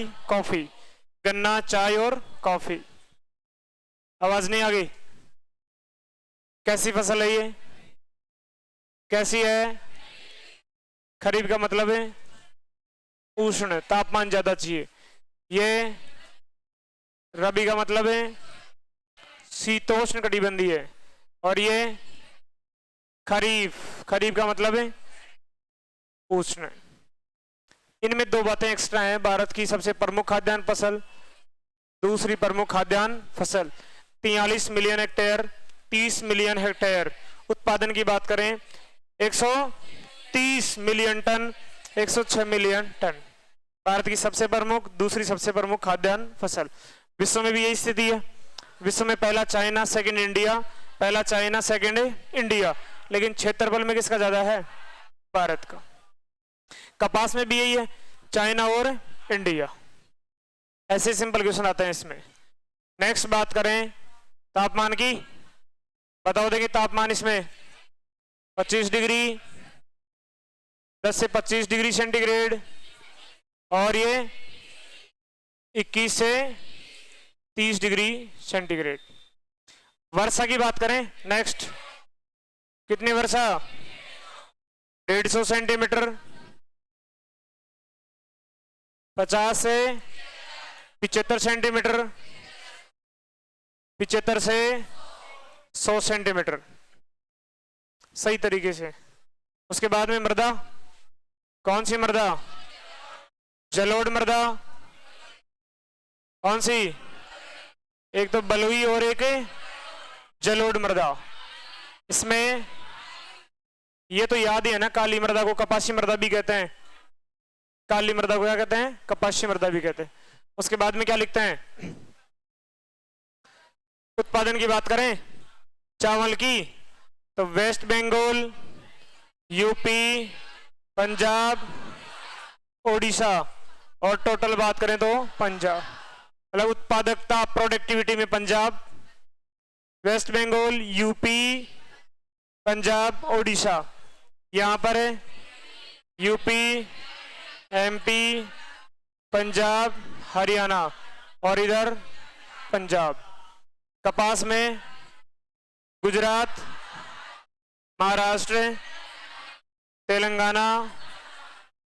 Coffee, गन्ना, चाय और कॉफी। आवाज नहीं आ गई? कैसी फसल है ये? कैसी है? खरीफ का मतलब है उष्ण, तापमान ज्यादा चाहिए। ये रबी का मतलब है शीतोष्ण कटिबंधीय है। और ये खरीफ, खरीफ का मतलब है उष्ण। इनमें दो बातें एक्स्ट्रा हैं। भारत की सबसे प्रमुख खाद्यान्न फसल, दूसरी प्रमुख खाद्यान्न फसल। 43 मिलियन हेक्टेयर, 30 मिलियन हेक्टेयर। उत्पादन की बात करें 130 million ton, 106 million ton. Bharat की सबसे प्रमुख, दूसरी सबसे प्रमुख खाद्यान्न फसल। विश्व में भी यही स्थिति है। विश्व में पहला चाइना, सेकंड इंडिया, पहला चाइना सेकंड इंडिया। लेकिन क्षेत्रफल में किसका ज्यादा है? भारत का। कपास में भी यही है, चाइना और इंडिया। ऐसे सिंपल क्वेश्चन आते हैं इसमें। नेक्स्ट बात करें तापमान की। बताओ देखिए तापमान इसमें 25 डिग्री, 10 से 25 डिग्री सेंटीग्रेड, और ये 21 से 30 डिग्री सेंटीग्रेड। वर्षा की बात करें नेक्स्ट, कितनी वर्षा? 150 सेंटीमीटर, 50 से 75 सेंटीमीटर, 75 से 100 सेंटीमीटर, सही तरीके से। उसके बाद में मृदा, कौन सी मृदा? जलोढ़ मृदा। कौन सी? एक तो बलुई और एक जलोढ़ मृदा। इसमें ये तो याद ही है ना, काली मृदा को कपासी मृदा भी कहते हैं। काली मृदा को क्या कहते हैं? कपासी मृदा भी कहते हैं। उसके बाद में क्या लिखते हैं? उत्पादन की बात करें चावल की, तो वेस्ट बंगाल, यूपी, पंजाब, ओडिशा, और टोटल बात करें तो पंजाब। मतलब उत्पादकता, प्रोडक्टिविटी में पंजाब, वेस्ट बंगाल, यूपी, पंजाब, ओडिशा। यहां पर है यूपी, एमपी, पंजाब, हरियाणा, और इधर पंजाब। कपास में गुजरात, महाराष्ट्र, तेलंगाना,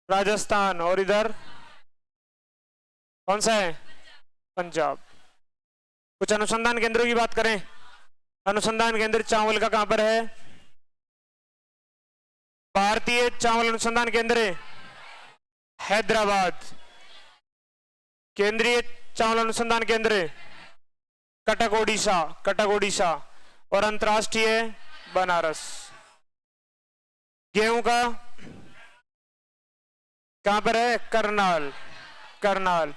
राजस्थान, और इधर कौन सा है? पंजाब। कुछ अनुसंधान केंद्रों की बात करें। अनुसंधान केंद्र चावल का कहां पर है? भारतीय चावल अनुसंधान केंद्र हैदराबाद। केंद्रीय चावल अनुसंधान केंद्र कटक ओडिशा, कटक ओडिशा, और अंतरराष्ट्रीय बनारस। गेहूं का कहां पर है? करनाल, करनाल।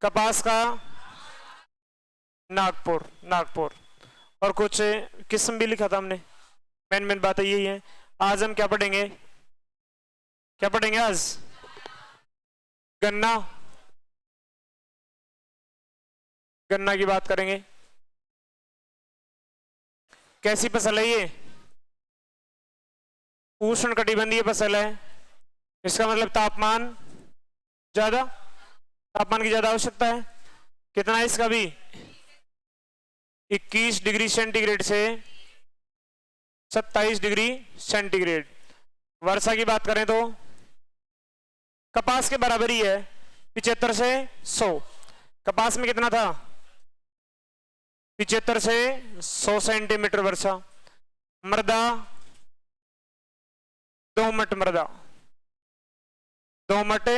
कपास का नागपुर, नागपुर। और कुछ किस्म भी लिखा था हमने। मेन बात यही है। आज हम क्या पढ़ेंगे? क्या पढ़ेंगे आज? गन्ना, गन्ना की बात करेंगे। कैसी फसल है ये? उष्ण कटिबंधीय फसल है। इसका मतलब तापमान ज्यादा, तापमान की ज्यादा आवश्यकता है। कितना है इसका भी? 21 डिग्री सेंटीग्रेड से 27 डिग्री सेंटीग्रेड। वर्षा की बात करें तो कपास के बराबर ही है, 75 से 100। कपास में कितना था? 75 से 100 सेंटीमीटर वर्षा। मृदा दोमट मृदा, दोमट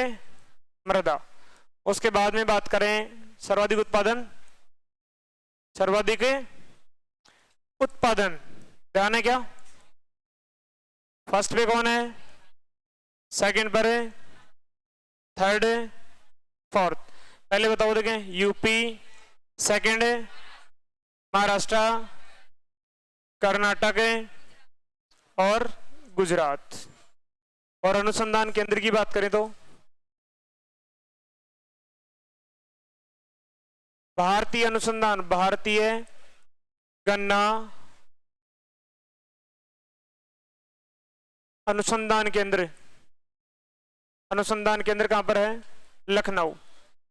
मृदा। उसके बाद में बात करें सर्वाधिक उत्पादन, सर्वाधिक उत्पादन ध्यान है क्या? फर्स्ट पे कौन है? सेकंड पर है, थर्ड, फोर्थ। पहले बताओ देखें। यूपी सेकंड, महाराष्ट्र, कर्नाटक और गुजरात। और अनुसंधान केंद्र की बात करें तो भारतीय अनुसंधान, भारतीय गन्ना अनुसंधान केंद्र। अनुसंधान केंद्र कहां पर है? लखनऊ।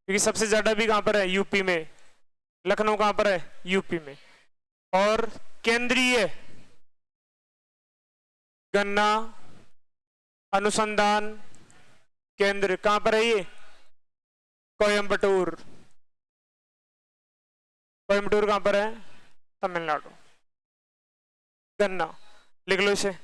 क्योंकि सबसे ज्यादा भी कहां पर है, यूपी में। लखनऊ कहां पर है, यूपी में। और केंद्रीय गन्ना अनुसंधान केंद्र कहां पर है ये, कोयम्बटूर। कोयम्बटूर कहां पर है, तमिलनाडु। गन्ना लिख लो इसे।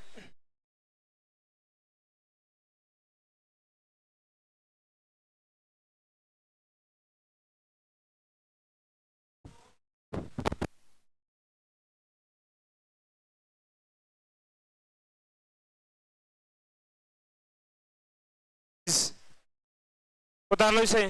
उतार लो इसे।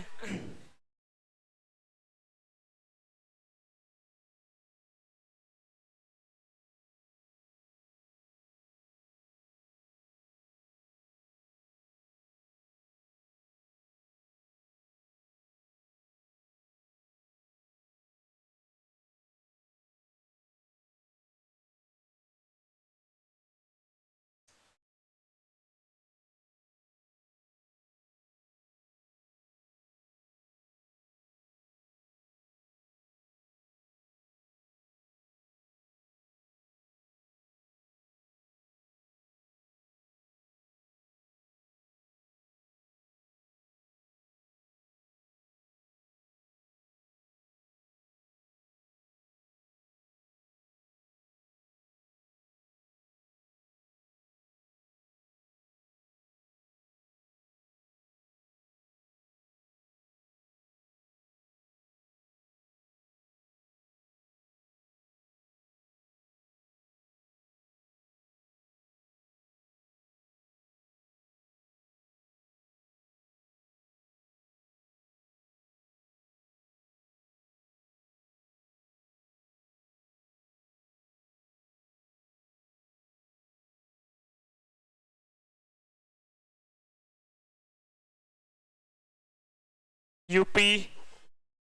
यूपी,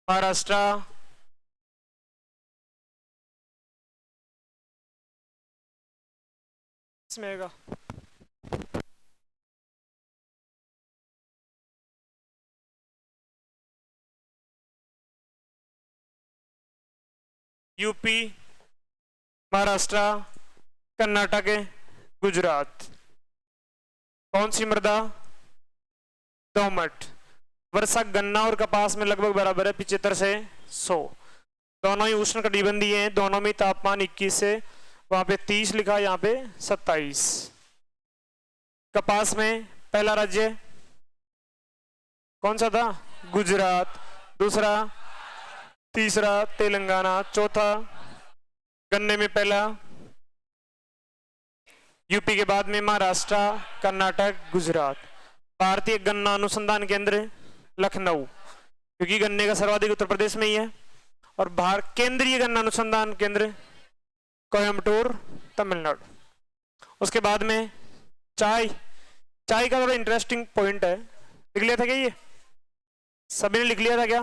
महाराष्ट्र, इसमें आएगा यूपी, महाराष्ट्र, कर्नाटक, गुजरात। कौन सी मृदा, दोमट। वर्षा गन्ना और कपास में लगभग बराबर है, 75 से 100। दोनों ही उष्ण कटिबंधीय हैं, दोनों में तापमान 21 से, वहां पे 30 लिखा, यहाँ पे 27। कपास में पहला राज्य कौन सा था, गुजरात। दूसरा, तीसरा तेलंगाना। चौथा, गन्ने में पहला यूपी के बाद में महाराष्ट्र, कर्नाटक, गुजरात। भारतीय गन्ना अनुसंधान केंद्र लखनऊ, क्योंकि गन्ने का सर्वाधिक उत्तर प्रदेश में ही है। और केंद्रीय गन्ना अनुसंधान केंद्र कोयम्बटूर, तमिलनाडु। उसके बाद में चाय। चाय का थोड़ा इंटरेस्टिंग पॉइंट है, लिख लिया था क्या ये, सभी ने लिख लिया था क्या,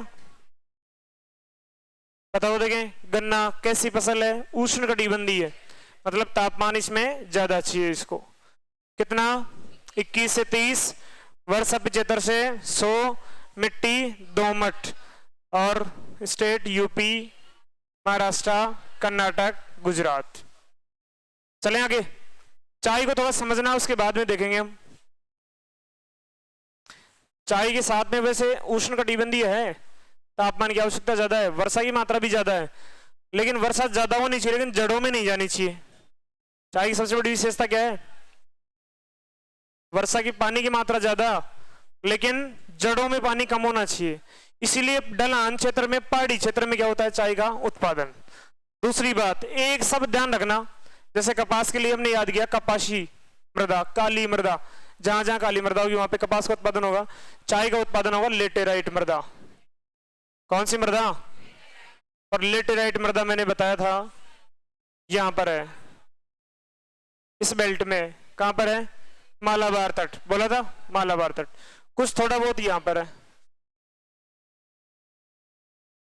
बताओ। देखें, गन्ना कैसी फसल है, उष्ण कटिबंधीय है, मतलब तापमान इसमें ज्यादा चाहिए इसको। कितना, 21 से 30। वर्षा 75 से 100। मिट्टी दोमट। और स्टेट यूपी, महाराष्ट्र, कर्नाटक, गुजरात। चलें आगे। चाय को थोड़ा समझना, उसके बाद में देखेंगे हम। चाय के साथ में वैसे उष्ण कटिबंधीय है, तापमान की आवश्यकता ज्यादा है, वर्षा की मात्रा भी ज्यादा है, लेकिन वर्षा ज्यादा होनी चाहिए, लेकिन जड़ों में नहीं जानी चाहिए। चाय की सबसे बड़ी विशेषता क्या है, वर्षा की पानी की मात्रा ज्यादा, लेकिन जड़ों में पानी कम होना चाहिए। इसीलिए ढलान क्षेत्र में, पहाड़ी क्षेत्र में क्या होता है, चाय का उत्पादन। दूसरी बात, एक सब ध्यान रखना, जैसे कपास के लिए हमने याद किया कपाशी मृदा, काली मृदा, जहां जहां काली मृदा होगी वहां पे कपास का उत्पादन होगा। चाय का उत्पादन होगा लेटेराइट मृदा। कौन सी मृदा, और लेटेराइट मृदा मैंने बताया था यहां पर है, इस बेल्ट में। कहां पर है, मालाबार तट, बोला था मालाबार तट। कुछ थोड़ा बहुत यहां पर है।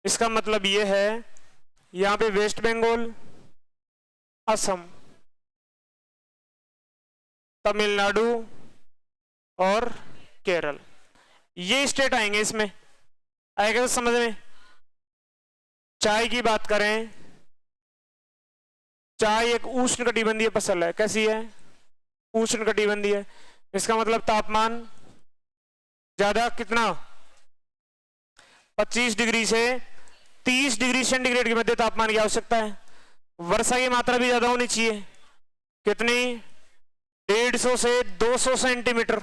इसका मतलब यह है, यहां पे वेस्ट बंगाल, असम, तमिलनाडु और केरल, ये स्टेट आएंगे इसमें। आएगा तो समझ में। चाय की बात करें, चाय एक उष्णकटिबंधीय फसल है। कैसी है? उष्णकटिबंधीय। इसका मतलब तापमान ज्यादा कितना? 25 डिग्री से 30 डिग्री सेंटीग्रेड के मध्य तापमान की आवश्यकता है। वर्षा की मात्रा भी ज्यादा होनी चाहिए। कितनी? 150 से 200 सेंटीमीटर।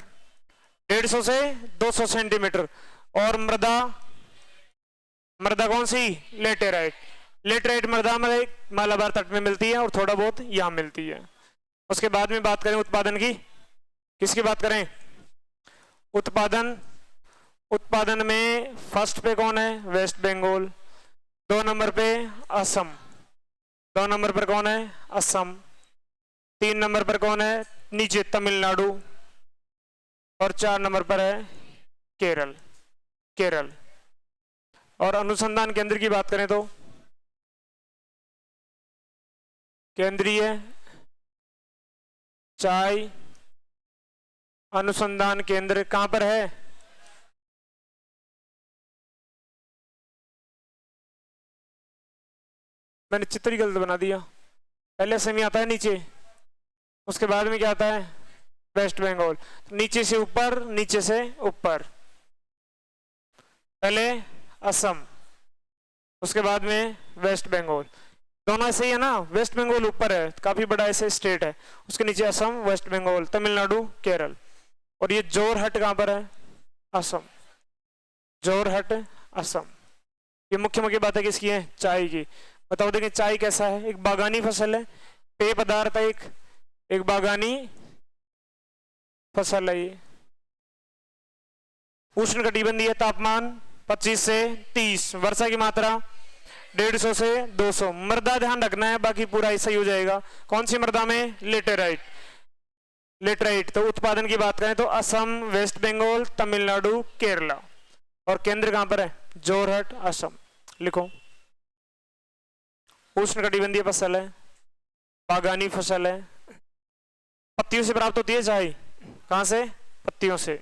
150 से 200 सेंटीमीटर। और मृदा, मृदा कौन सी? लेटेराइट। लेटेराइट मृदा में मालाबार तट में मिलती है और थोड़ा बहुत यहां मिलती है। उसके बाद में बात करें उत्पादन की, किसकी बात करें? उत्पादन। उत्पादन में फर्स्ट पे कौन है? वेस्ट बंगाल। 2 नंबर पे असम। 2 नंबर पर कौन है? असम। 3 नंबर पर कौन है? नीचे तमिलनाडु। और 4 नंबर पर है केरल। केरल। और अनुसंधान केंद्र की बात करें तो केंद्रीय चाय अनुसंधान केंद्र कहां पर है? मैंने चित्र ही गलत बना दिया। पहले सेमी आता है नीचे, उसके बाद में क्या आता है? वेस्ट बंगाल। नीचे से ऊपर, नीचे से ऊपर। पहले असम, उसके बाद में वेस्ट बंगाल। दोनों ऐसे ही है ना, वेस्ट बंगाल ऊपर है, काफी बड़ा ऐसे स्टेट है, उसके नीचे असम, वेस्ट बंगाल, तमिलनाडु, केरल। और ये जोरहट कहां पर है? असम। जोरहट असम। ये मुख्य मुख्य बातें किसकी है? चाय की। बताओ देखिए चाय कैसा है? एक बागानी फसल है, पेय पदार्थ है, एक बागानी फसल है। ये उष्णकटिबंधीय, तापमान 25 से 30, वर्षा की मात्रा 150 से 200। मृदा ध्यान रखना है, बाकी पूरा ऐसा ही हो जाएगा। कौन सी मृदा में? लेटेराइट। लेटेराइट। तो उत्पादन की बात करें तो असम, वेस्ट बंगाल, तमिलनाडु, केरला। और केंद्र कहां पर है? जोरहट असम। लिखो। उष्णकटिबंधीय फसल है, बागानी फसल है, पत्तियों से प्राप्त होती है चाय। कहां से? पत्तियों से।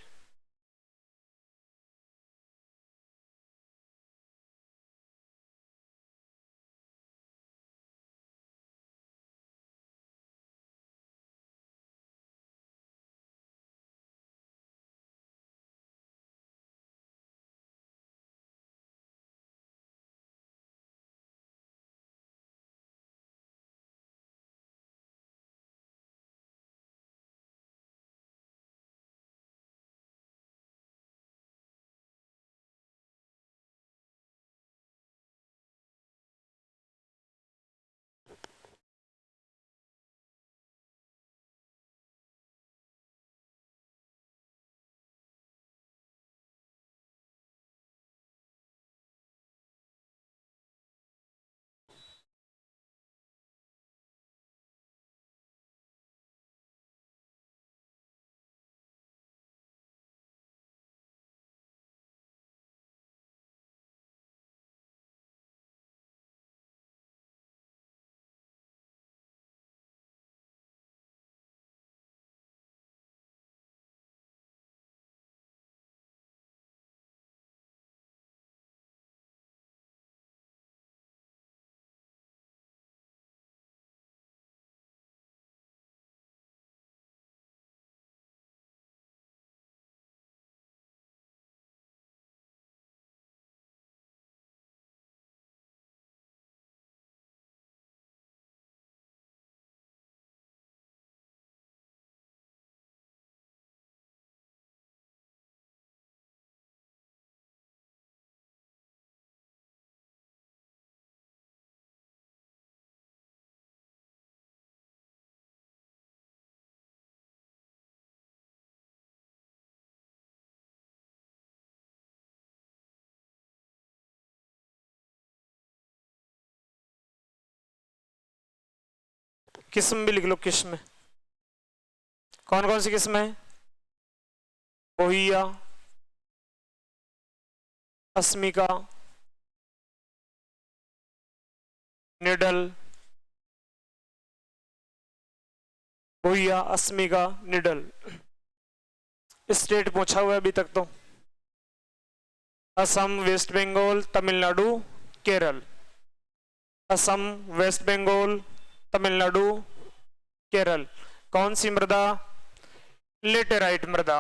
किस्म भी लिख लो। किस्म कौन कौन सी किस्म है? बोहिया, अस्मिका, निडल। बोहिया, अस्मिका, निडल। स्टेट पूछा हुआ है अभी तक तो। असम, वेस्ट बंगाल, तमिलनाडु, केरल। असम, वेस्ट बंगाल, तमिलनाडु, केरल। कौन सी मृदा? लेटेराइट मृदा।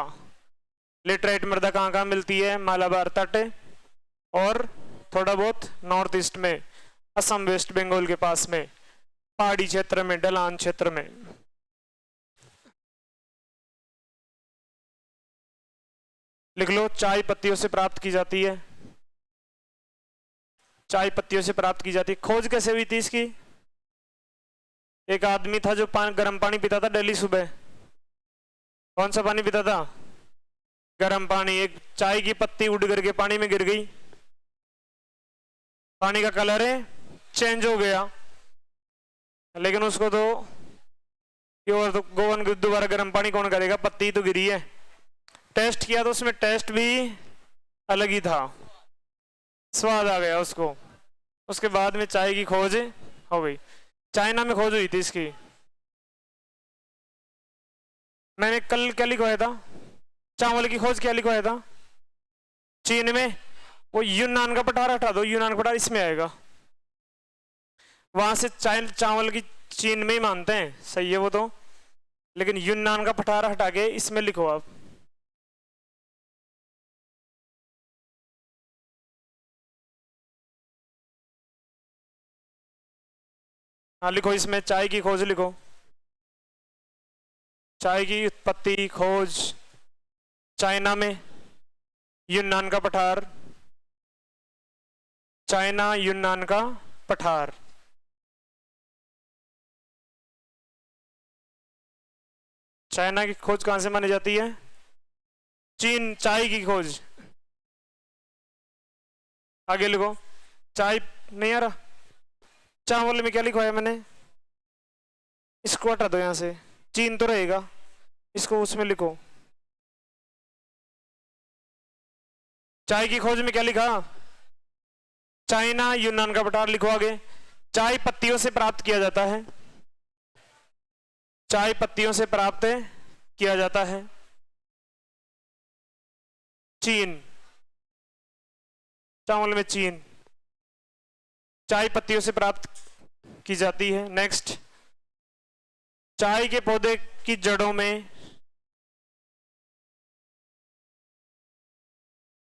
लेटेराइट मृदा कहाँ कहाँ मिलती है? मालाबार तट और थोड़ा बहुत नॉर्थ ईस्ट में, असम वेस्ट बंगाल के पास में, पहाड़ी क्षेत्र में, ढलान क्षेत्र में। लिख लो, चाय पत्तियों से प्राप्त की जाती है। चाय पत्तियों से प्राप्त की जाती है। खोज कैसे हुई थी इसकी? एक आदमी था जो गर्म पानी पीता था डेली सुबह। कौन सा पानी पीता था? गर्म पानी। एक चाय की पत्ती उड़ करके पानी में गिर गई, पानी का कलर है चेंज हो गया, लेकिन उसको तो गोवन दोबारा गर्म पानी कौन करेगा? पत्ती तो गिरी है। टेस्ट किया तो उसमें टेस्ट भी अलग ही था, स्वाद आ गया उसको। उसके बाद में चाय की खोज हो गई। चाइना में खोज हुई थी इसकी। मैंने कल क्या लिखवाया था? चावल की खोज क्या लिखवाया था? चीन में। वो यूनान का पठार हटा दो, यूनान का पठार इसमें आएगा। वहां से चावल की चीन में ही मानते हैं, सही है वो तो, लेकिन यूनान का पठार हटा के इसमें लिखो आप। हाँ लिखो, इसमें चाय की खोज लिखो। चाय की उत्पत्ति खोज चाइना में, यूनान का पठार, चाइना यूनान का पठार। चाइना की खोज कहां से मानी जाती है? चीन। चाय की खोज आगे लिखो। चाय नहीं आ रहा? चावल में क्या लिखवाया मैंने? इसको हटा दो यहां से, चीन तो रहेगा, इसको उसमें लिखो। चाय की खोज में क्या लिखा? चाइना यूनान का पठार लिखो आगे। चाय पत्तियों से प्राप्त किया जाता है, चाय पत्तियों से प्राप्त किया जाता है। चीन। चावल में चीन, चाय पत्तियों से प्राप्त की जाती है। नेक्स्ट, चाय के पौधे की जड़ों में,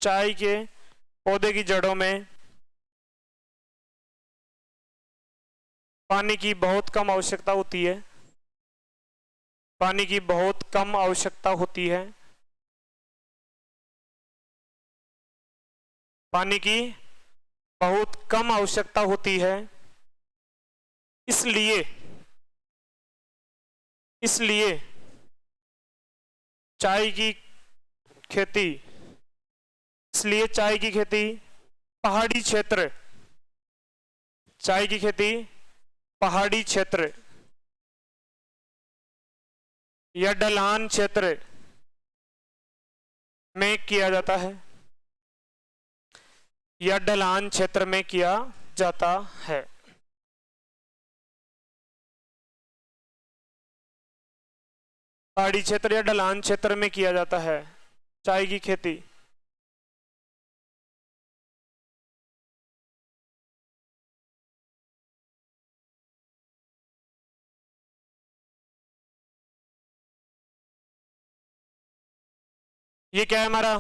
चाय के पौधे की जड़ों में पानी की बहुत कम आवश्यकता होती है, पानी की बहुत कम आवश्यकता होती है, पानी की बहुत कम आवश्यकता होती है। इसलिए इसलिए चाय की खेती, इसलिए चाय की खेती पहाड़ी क्षेत्र, चाय की खेती पहाड़ी क्षेत्र या ढलान क्षेत्र में किया जाता है, या ढलान क्षेत्र में किया जाता है। पहाड़ी क्षेत्र या ढलान क्षेत्र में किया जाता है चाय की खेती। ये क्या है हमारा?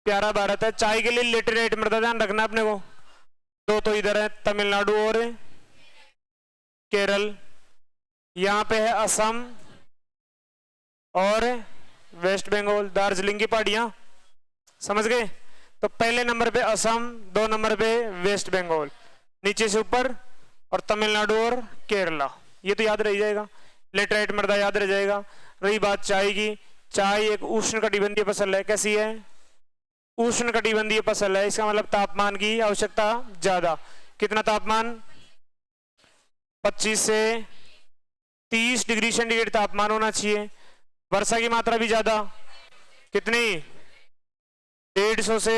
प्यारा भारत है। चाय के लिए लेटेराइट मृदा ध्यान रखना अपने को। दो तो इधर है, तमिलनाडु और केरल। यहां पे है असम और वेस्ट बंगाल, दार्जिलिंग की पहाड़ियां, समझ गए? तो पहले नंबर पे असम, 2 नंबर पे वेस्ट बंगाल, नीचे से ऊपर और तमिलनाडु और केरला। ये तो याद रह जाएगा, लेटेराइट मृदा याद रह जाएगा। रही बात चाय की, चाय एक उष्णकटिबंधीय फसल है। कैसी है? उष्णकटिबंधीय फसल है। इसका मतलब तापमान की आवश्यकता ज्यादा। कितना तापमान? 25 से 30 डिग्री सेंटीग्रेड तापमान होना चाहिए। वर्षा की मात्रा भी ज्यादा, कितनी? 150 से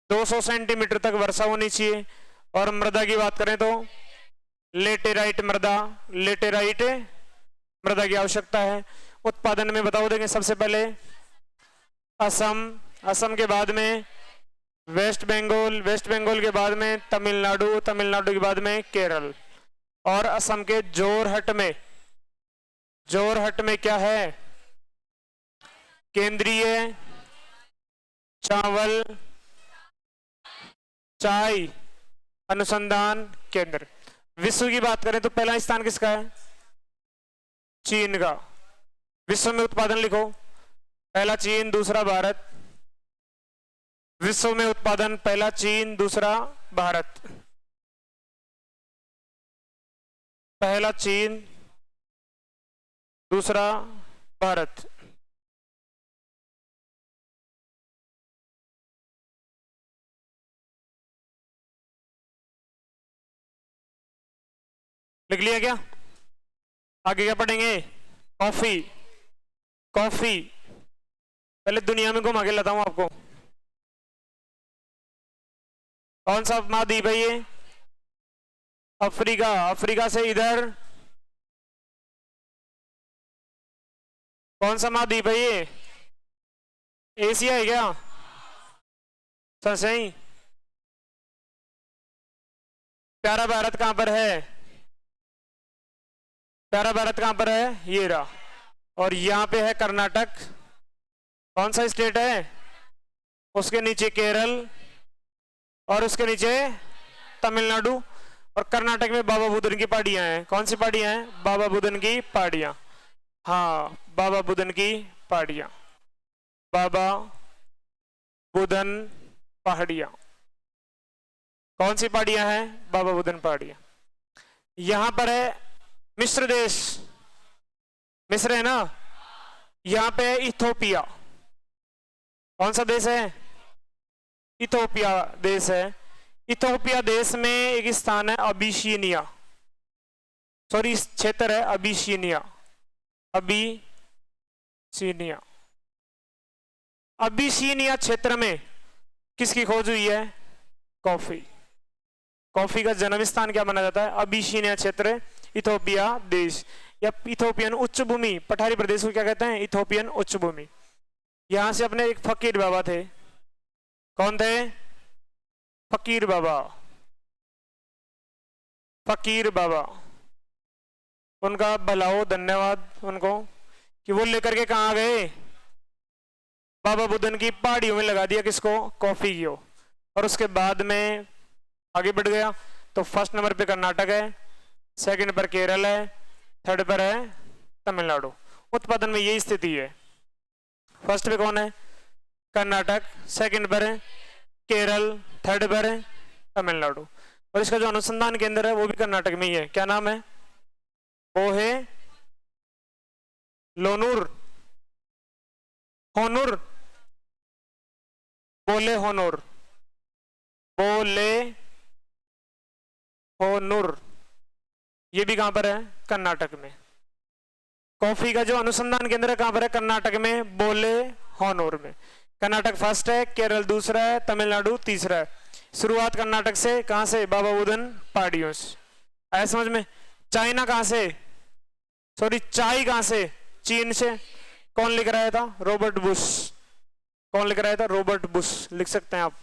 200 सेंटीमीटर तक वर्षा होनी चाहिए। और मृदा की बात करें तो लेटेराइट मृदा, लेटेराइट मृदा की आवश्यकता है। उत्पादन में बताओ देंगे सबसे पहले असम, असम के बाद में वेस्ट बंगाल, वेस्ट बंगाल के बाद में तमिलनाडु, तमिलनाडु के बाद में केरल, और असम के जोरहट में, जोरहट में क्या है? केंद्रीय चावल चाय अनुसंधान केंद्र। विश्व की बात करें तो पहला स्थान किसका है? चीन का। विश्व में उत्पादन लिखो, पहला चीन, दूसरा भारत। विश्व में उत्पादन पहला चीन, दूसरा भारत। पहला चीन, दूसरा भारत। लिख लिया क्या? आगे क्या पढ़ेंगे? कॉफी। कॉफी पहले दुनिया में घुमा के लाता हूं आपको। कौन सा महाद्वीप है ये? अफ्रीका। अफ्रीका से इधर कौन सा महाद्वीप है ये? एशिया है क्या? सही। प्यारा भारत कहां पर है? प्यारा भारत कहां पर है? ये रहा। और यहां पे है कर्नाटक। कौन सा स्टेट है? उसके नीचे केरल और उसके नीचे तमिलनाडु। और कर्नाटक में बाबा बुदन की पहाड़ियां हैं। कौन सी पहाड़ियां हैं? बाबा बुदन की पहाड़ियां। हाँ, बाबा बुदन की पहाड़ियां, बाबा बुदन पहाड़ियां। कौन सी पहाड़ियां हैं? बाबा बुदन पहाड़ियां। यहां पर है मिस्र देश, मिस्र है ना। यहां पे है इथोपिया। कौन सा देश है? इथोपिया देश है। इथोपिया देश में एक स्थान है अबिशीनिया, सॉरी क्षेत्र है अबिशीनिया। अबिशीनिया, अबिशीनिया क्षेत्र में किसकी खोज हुई है? कॉफी। कॉफी का जन्म स्थान क्या माना जाता है? अबिशीनिया क्षेत्र, इथोपिया देश, या इथोपियन उच्च भूमि। पठारी प्रदेश को क्या कहते हैं? इथोपियन उच्च भूमि। यहां से अपने एक फकीर बाबा थे। कौन थे? फकीर बाबा। फकीर बाबा, उनका भला हो, धन्यवाद उनको कि वो लेकर के कहां गए? बाबा बुदन की पहाड़ियों में लगा दिया। किसको? कॉफी को। और उसके बाद में आगे बढ़ गया तो फर्स्ट नंबर पे कर्नाटक है, सेकंड पर केरल है, थर्ड पर है तमिलनाडु। उत्पादन में यही स्थिति है। फर्स्ट पे कौन है? कर्नाटक, सेकंड पर है केरल, थर्ड पर है तमिलनाडु। और इसका जो अनुसंधान केंद्र है वो भी कर्नाटक में ही है। क्या नाम है? वो है लोनूर, होनूर, बोले होनूर, बोले होनूर। ये भी कहां पर है? कर्नाटक में। कॉफी का जो अनुसंधान केंद्र है कहां पर है? कर्नाटक में, बोले होनूर में। कर्नाटक फर्स्ट है, केरल दूसरा है, तमिलनाडु तीसरा है। शुरुआत कर्नाटक से। कहां से? बाबा बुदन पहाड़ियों से। आया समझ में? चाइना कहां से? सॉरी, चाय कहां से? चीन से। कौन लिख रहा था? Robert Bush. कौन लिख रहा था? रॉबर्ट बुश लिख सकते हैं आप।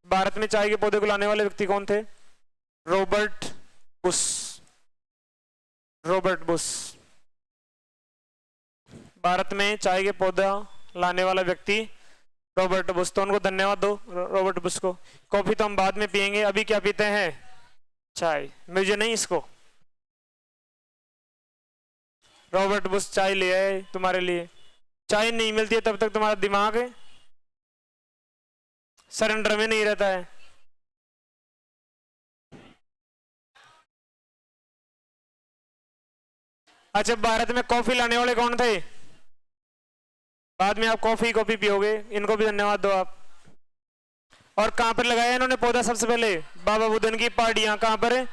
भारत में चाय के पौधे को लाने वाले व्यक्ति कौन थे? Robert Bush. Robert Bush Bharat में चाय के पौधा लाने वाला व्यक्ति रॉबर्ट बुश। तो उनको धन्यवाद दो, रॉबर्ट बुश को। कॉफी तो हम बाद में पियेंगे, अभी क्या पीते हैं? चाय। मुझे नहीं, इसको। रॉबर्ट बुश चाय ले आए तुम्हारे लिए। चाय नहीं मिलती है तब तक तुम्हारा दिमाग सरेंडर में नहीं रहता है। अच्छा, भारत में कॉफी लाने वाले कौन थे? बाद में आप कॉफी पियोगे। इनको भी धन्यवाद दो आप। और कहां पर लगाया इन्होंने पौधा? सबसे पहले बाबा बुदन की पहाड़ियां। कहां पर?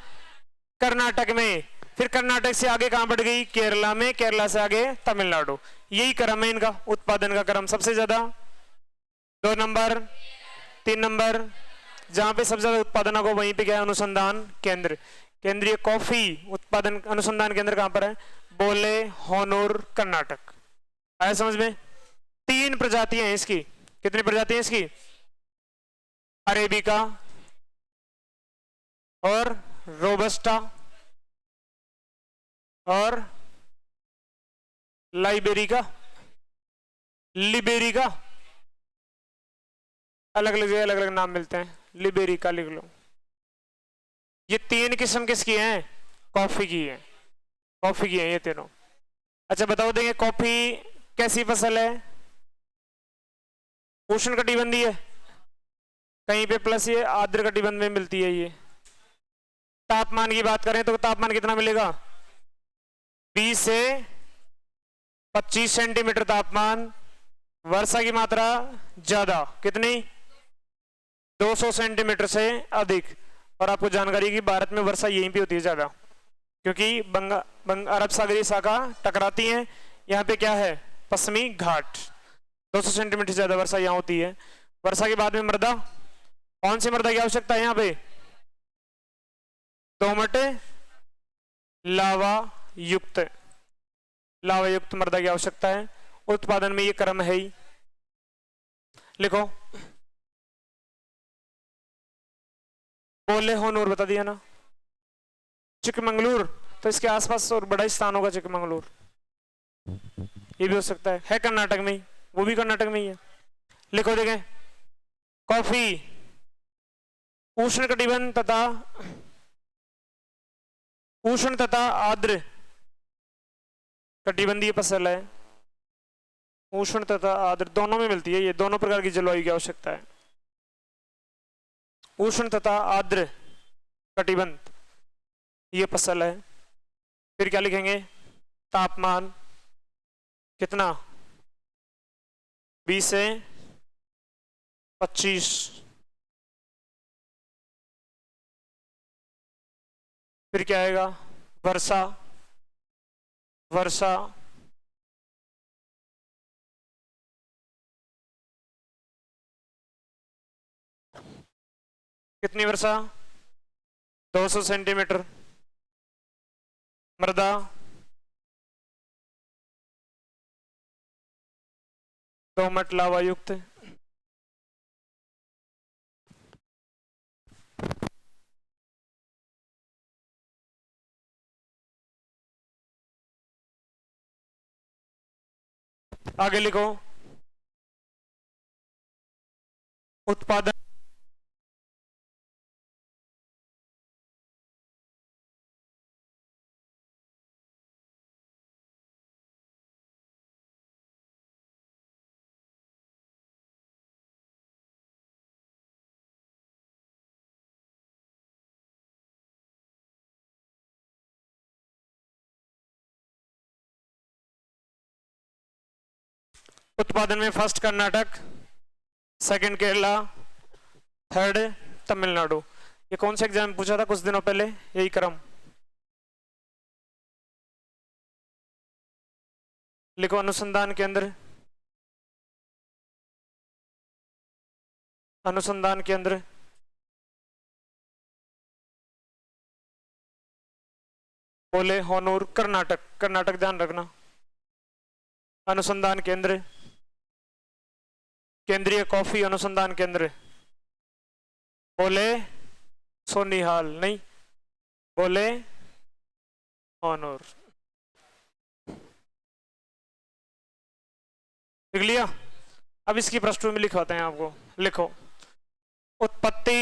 कर्नाटक में। फिर कर्नाटक से आगे कहां बढ़ गई? केरला में। केरला से आगे तमिलनाडु। यही क्रम है इनका उत्पादन का क्रम। सबसे ज्यादा 2 नंबर, 3 नंबर, जहां पे सबसे ज्यादा उत्पादन होगा वहीं पे क्या है? अनुसंधान केंद्र। केंद्रीय कॉफी उत्पादन अनुसंधान केंद्र कहां पर है? बोले होनूर, कर्नाटक। आया समझ में? 3 प्रजातियां हैं इसकी। कितनी प्रजाति है इसकी? अरेबिका और रोबस्टा और लाइबेरिका, लिबेरिका, अलग अलग जगह अलग अलग नाम मिलते हैं, लिबेरिका लिख लो। ये 3 किस्म किसकी हैं? कॉफी की है, कॉफी की है ये तीनों। अच्छा बताओ देंगे कॉफी कैसी फसल है? उष्णकटिबंधीय है, कहीं पे प्लस ये आर्द्र कटिबंध में मिलती है ये। तापमान की बात करें तो तापमान कितना मिलेगा? 20 से 25 सेंटीमीटर तापमान। वर्षा की मात्रा ज्यादा, कितनी? 200 सेंटीमीटर से अधिक। और आपको जानकारी है कि भारत में वर्षा यहीं पे होती है ज्यादा, क्योंकि अरब सागरीय शाखा टकराती हैं। यहाँ पे क्या है? पश्चिमी घाट। 200 सेंटीमीटर से ज्यादा वर्षा यहाँ होती है। वर्षा के बाद में मृदा, कौन सी मृदा की आवश्यकता है यहाँ पे? दोमट लावा युक्त, लावा युक्त मृदा की आवश्यकता है। उत्पादन में ये क्रम है ही। लिखो बोले होनूर बता दिया ना। चिकमंगलूर तो इसके आसपास और बड़ा स्थान होगा चिकमंगलूर, ये भी हो सकता है कर्नाटक में ही, वो भी कर्नाटक में ही है। लिखो देखें कॉफी उष्णकटिबंध तथा आर्द्र कटिबंधीय फसल है। उष्ण तथा आर्द्र दोनों में मिलती है, ये दोनों प्रकार की जलवायु की आवश्यकता है। उष्ण तथा आर्द्र कटिबंध ये फसल है। फिर क्या लिखेंगे? तापमान कितना? 20 से 25। फिर क्या आएगा? वर्षा, वर्षा कितनी वर्षा? 200 सेंटीमीटर। मृदा दोमट लावा युक्त। आगे लिखो उत्पादन उत्पादन में first Karnataka, second Kerala, third Tamil Nadu. ये कौन सा एग्जाम पूछा था कुछ दिनों पहले? यही क्रम। लिखो अनुसंधान केंद्र, अनुसंधान केंद्र बोले होनूर कर्नाटक, कर्नाटक ध्यान रखना। अनुसंधान केंद्र केंद्रीय कॉफी अनुसंधान केंद्र बोले सोनिहाल, नहीं बोले होनूर। लिख लिया? अब इसकी पृष्ठभूमि लिखवाते हैं आपको। लिखो उत्पत्ति,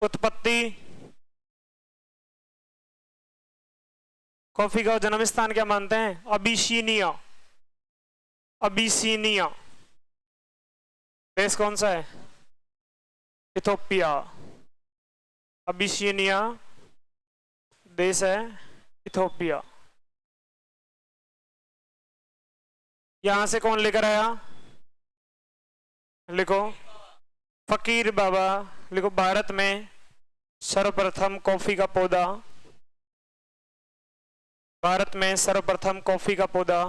उत्पत्ति कॉफी का जन्म स्थान क्या मानते हैं? Abyssinia, Abyssinia. देश कौन सा है? इथोपिया। अबिसिनिया देश है इथोपिया। यहां से कौन लेकर आया? लिखो फकीर बाबा। लिखो भारत में सर्वप्रथम कॉफी का पौधा, भारत में सर्वप्रथम कॉफी का पौधा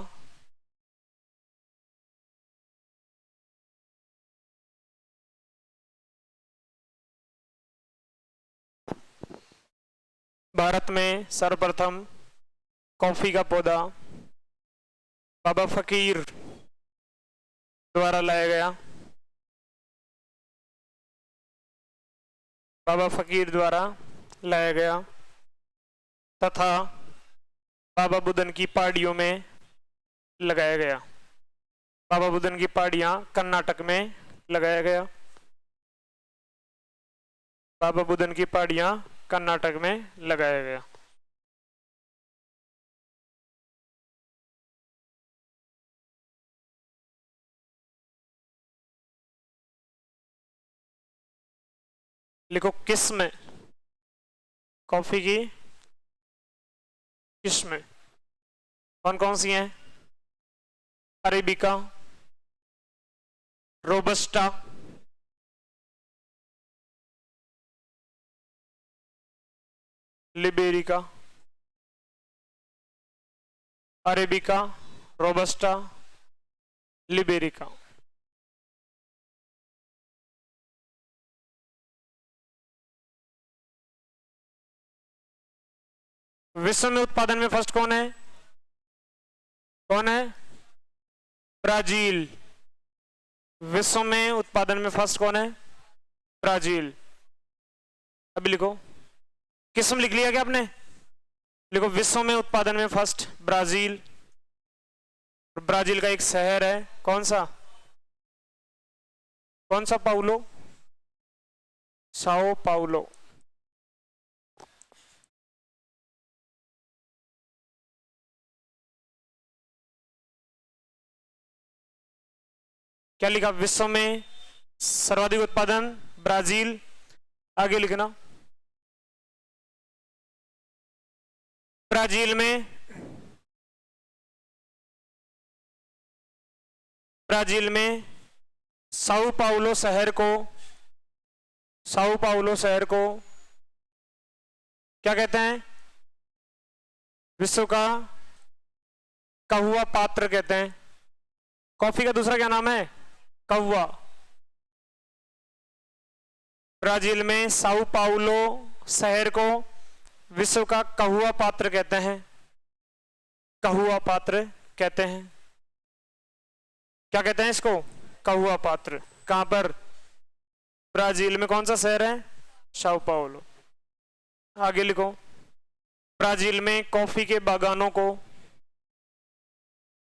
भारत में सर्वप्रथम कॉफी का पौधा बाबा फकीर द्वारा लाया गया, बाबा फकीर द्वारा लाया गया तथा बाबा बुदन की पहाड़ियों में लगाया गया। बाबा बुदन की पहाड़ियां कर्नाटक में लगाया गया। बाबा बुदन की पहाड़ियां कर्नाटक में लगाया गया। लिखो किस्म, कॉफी की किस्म कौन कौन सी हैं? Arabica, robusta, liberica, arabica, robusta, liberica. विश्व में उत्पादन में फर्स्ट कौन है? कौन है? ब्राजील। विश्व में उत्पादन में फर्स्ट कौन है? ब्राजील। अभी लिखो, किस्म लिख लिया क्या आपने? लिखो विश्व में उत्पादन में फर्स्ट ब्राजील। ब्राजील का एक शहर है, कौन सा? कौन सा? Paulo, Sao Paulo. क्या लिखा? विश्व में सर्वाधिक उत्पादन ब्राजील। आगे लिखना, ब्राजील में साओ पाउलो शहर को, साओ पाउलो शहर को क्या कहते हैं? विश्व का कहुआ पात्र कहते हैं। कॉफी का दूसरा क्या नाम है? कहुआ। ब्राजील में साओ पाउलो शहर को विश्व का कहुआ पात्र कहते हैं। कहुआ पात्र कहते हैं। क्या कहते हैं इसको? कहुआ पात्र। कहां पर? ब्राजील में। कौन सा शहर है? Sao Paulo. आगे लिखो, ब्राजील में कॉफी के बागानों को,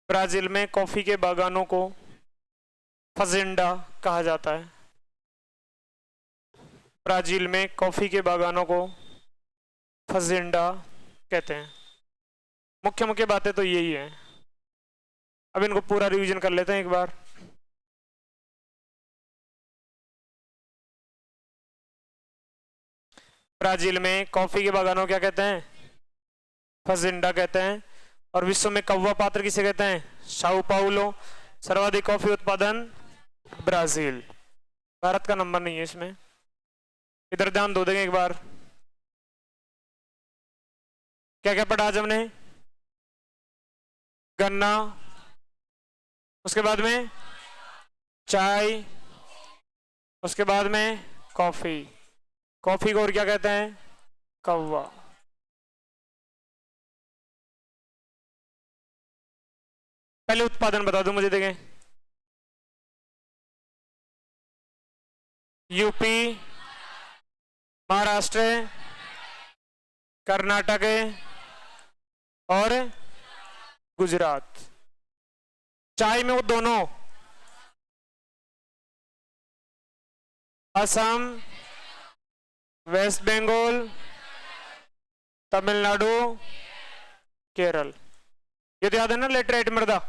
ब्राजील में कॉफी के बागानों को फजिंडा कहा जाता है। ब्राजील में कॉफी के बागानों को फजिंडा कहते हैं। मुख्य मुख्य बातें तो यही है। अब इनको पूरा रिवीजन कर लेते हैं एक बार। ब्राजील में कॉफी के बागानों क्या कहते हैं? फजिंडा कहते हैं। और विश्व में कौवा पात्र किसे कहते हैं? Sao Paulo. सर्वाधिक कॉफी उत्पादन ब्राजील। भारत का नंबर नहीं है इसमें, इधर ध्यान दो देंगे एक बार। क्या क्या पढ़ा आज हमने? गन्ना, उसके बाद में चाय, उसके बाद में कॉफी। कॉफी को और क्या कहते हैं? कौवा। पहले उत्पादन बता दो मुझे, देखें। यूपी, महाराष्ट्र, कर्नाटक और गुजरात। चाय में वो दोनों, असम, वेस्ट बंगाल, तमिलनाडु, केरल। ये तो याद है ना, लेटराइट मृदा।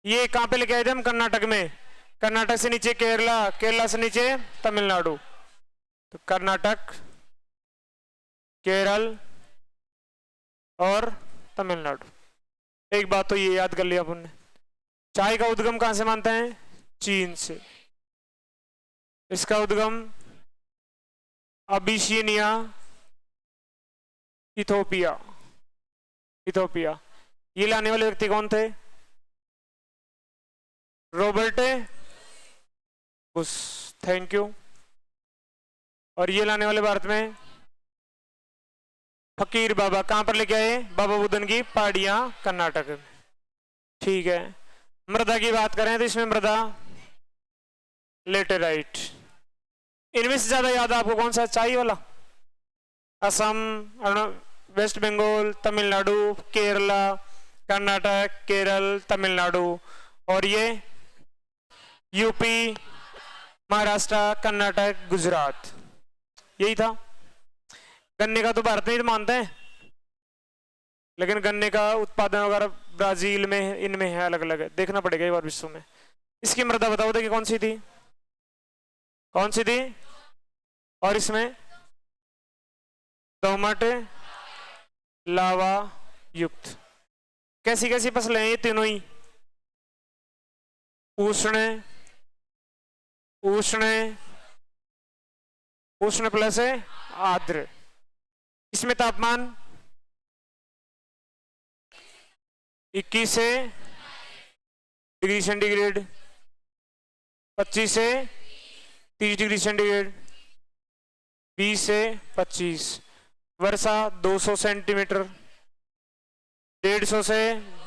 ये कहां पे लेके आए थे हम? कर्नाटक में। कर्नाटक से नीचे केरला, केरला से नीचे तमिलनाडु। तो कर्नाटक, केरल और तमिलनाडु। एक बात तो ये याद कर लिया अपन ने, चाय का उद्गम कहां से मानते हैं? चीन से। इसका उद्गम अबिसिनिया, इथोपिया। इथोपिया। ये लाने वाले व्यक्ति कौन थे? Robert Bush. Thank you. और ये लाने वाले भारत में फकीर बाबा। कहां पर लेके आए? बाबा बुदन की पहाड़ियां कर्नाटक में। ठीक है। मृदा की बात करें तो इसमें मृदा लेटेराइट। इनमें से ज्यादा याद आपको कौन सा चाई वाला? असम, वेस्ट बंगाल, तमिलनाडु, केरला, कर्नाटक, केरल, तमिलनाडु, और ये यूपी, महाराष्ट्र, कर्नाटक, गुजरात, यही था। गन्ने का तो भारत में ही मानते हैं, लेकिन गन्ने का उत्पादन वगैरह ब्राजील में, इनमें है, अलग अलग है, देखना पड़ेगा एक बार विश्व में। इसकी मृदा बताओ देखिए कौन सी थी, कौन सी थी? और इसमें दोमट, लावा युक्त। कैसी कैसी फसलें हैं ये तीनों ही? उष्ण, उष्ण, उष्ण प्लस आर्द्र। इसमें तापमान 21 से डिग्री सेंटीग्रेड, 25 से 30 डिग्री सेंटीग्रेड, 20 से 25। वर्षा 200 सेंटीमीटर, 150 से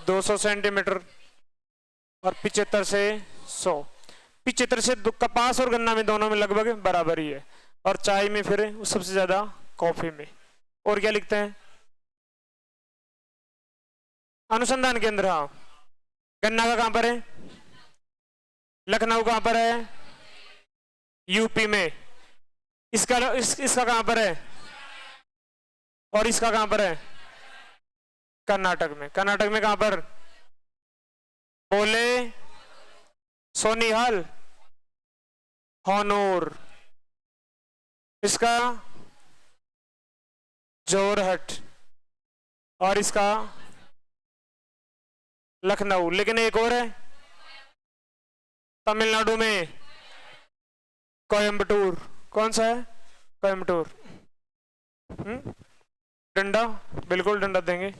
200 सेंटीमीटर, और 75 से 100। 75 से कपास और गन्ना में दोनों में लगभग बराबर ही है, और चाय में फिर सबसे ज्यादा कॉफी में। और क्या लिखते हैं? अनुसंधान केंद्र, हाँ। गन्ना का कहां पर है? लखनऊ कहां पर है? यूपी में। इसका कहां पर है? और इसका कहां पर है? कर्नाटक में। कर्नाटक में कहां पर? बोले, सोनीहाल, होनूर। इसका जोरहट, और इसका लखनऊ। लेकिन एक और है तमिलनाडु में, कोयम्बटूर। कौन सा है? कोयम्बटूर। डंडा, बिल्कुल डंडा देंगे।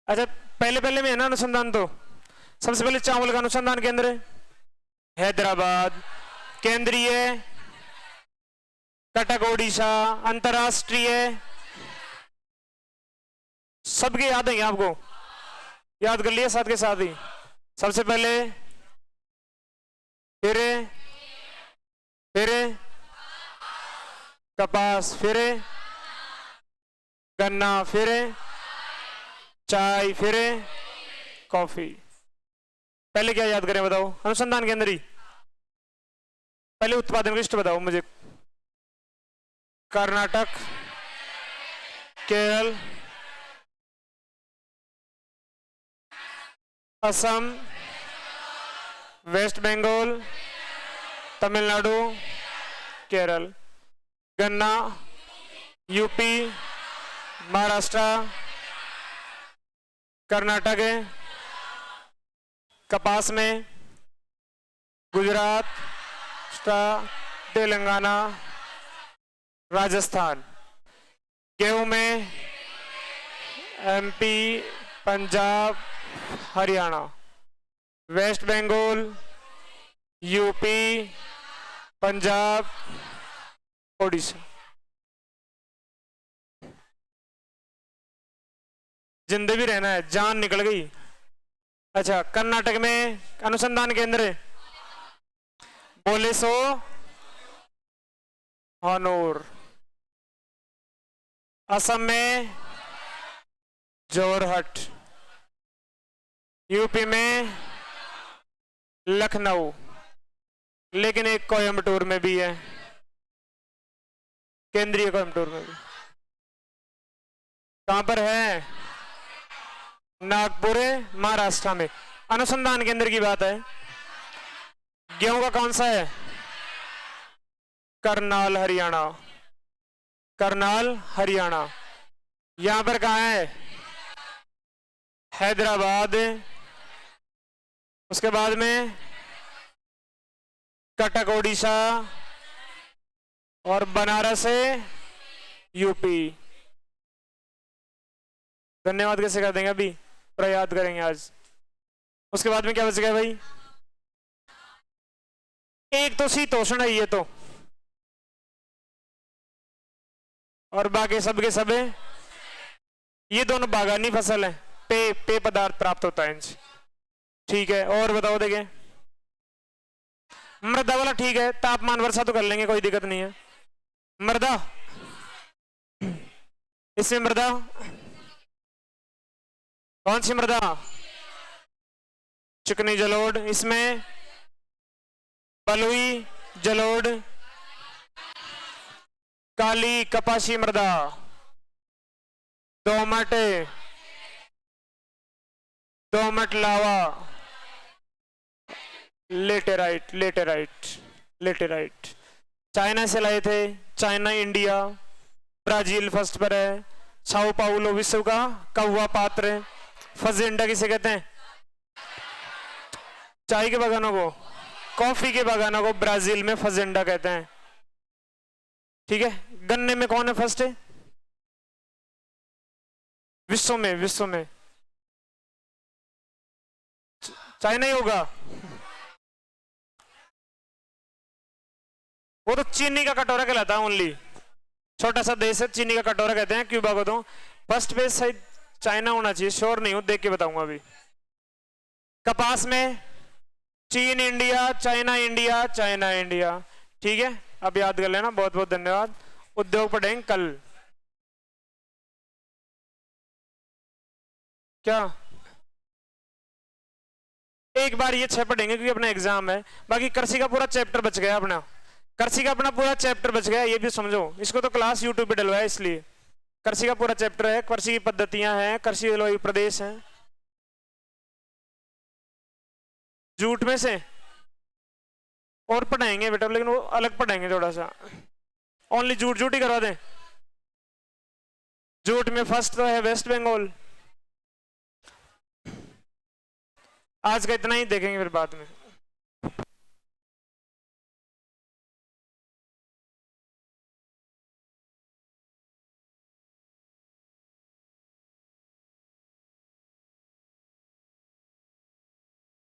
अच्छा, पहले पहले में है ना अनुसंधान, तो सबसे पहले चावल का अनुसंधान केंद्र हैदराबाद, केंद्रीय कटक ओडिशा, अंतरराष्ट्रीय। सबके याद है आपको? याद कर लिया साथ के साथ ही। सबसे पहले, फिर कपास, फिर गन्ना, फिर चाय, फिर कॉफी। पहले क्या याद करें बताओ? अनुसंधान केंद्र ही। पहले उत्पादन लिस्ट बताओ मुझे। कर्नाटक, केरल, असम, वेस्ट बंगाल, तमिलनाडु, केरल। गन्ना यूपी, महाराष्ट्र, कर्नाटक है। कपास में गुजरात, तेलंगाना, राजस्थान। गेहूं में MP, Punjab, Haryana. West Bengal, UP, Punjab, Odisha. जिंदे भी रहना है, जान निकल गई। अच्छा, कर्नाटक में अनुसंधान केंद्र बोले सो होनूर। असम में जोरहट, यूपी में लखनऊ, लेकिन एक कोयम्बटूर में भी है, केंद्रीय कोयम्बटूर में भी। कहां पर है? नागपुर, महाराष्ट्र में। अनुसंधान केंद्र की बात है। गेहूं का कौन सा है? करनाल, हरियाणा। करनाल, हरियाणा। यहां पर कहां है? हैदराबाद। उसके बाद में कटक ओडिशा, और बनारस यूपी। धन्यवाद कैसे कर देंगे अभी, पूरा याद करेंगे आज। उसके बाद में क्या बच गया भाई, एक तो शीतोष्ण है ये तो, और बाकी सब के सब है, ये दोनों बागानी फसल है, पेय पदार्थ प्राप्त होता है इनसे। ठीक है, और बताओ देखें, मृदा वाला ठीक है, तापमान वर्षा तो कर लेंगे, कोई दिक्कत नहीं है। मृदा, इसमें मृदा कौन सी मृदा, चिकनी जलोढ़, इसमें बलुई जलोढ़, काली कपासी मृदा, दोमट, दोमट लावा, लेटेराइट, लेटेराइट, लेटेराइट। चाइना से लाए थे, चाइना, इंडिया, ब्राजील फर्स्ट पर है, साओ पाउलो विश्व का कौवा पात्र, फजेंडा किसे कहते हैं, चाय के बागानों को, कॉफी के बागानों को ब्राजील में फजेंडा कहते हैं। ठीक है, गन्ने में कौन है फर्स्ट है विश्व में, विश्व में चाइना ही होगा, वो तो चीनी का कटोरा कहलाता है ओनली, छोटा सा देश है, चीनी का कटोरा कहते हैं क्यूबा को। तो फर्स्ट पेज शायद चाइना होना चाहिए, श्योर नहीं हूं, देख के बताऊंगा अभी। कपास में चीन India, China India, China India. ठीक है, अब याद कर लेना, बहुत बहुत धन्यवाद। उद्योग पढ़ेंगे कल, क्या एक बार ये 6 पढ़ेंगे क्योंकि अपना एग्जाम है, बाकी कृषि का पूरा चैप्टर बच गया, अपना कृषि का अपना पूरा चैप्टर बच गया, ये भी समझो। इसको तो क्लास यूट्यूब पे डलवाया इसलिए, कृषि का पूरा चैप्टर है, कृषि की पद्धतियां हैं, कृषि जलवायु प्रदेश हैं। जूट में से और पढ़ाएंगे बेटा, लेकिन वो अलग पढ़ाएंगे थोड़ा सा, ओनली जूट जूट ही करवा दें। जूट में फर्स्ट तो है वेस्ट बंगाल। आज का इतना ही, देखेंगे फिर बाद में।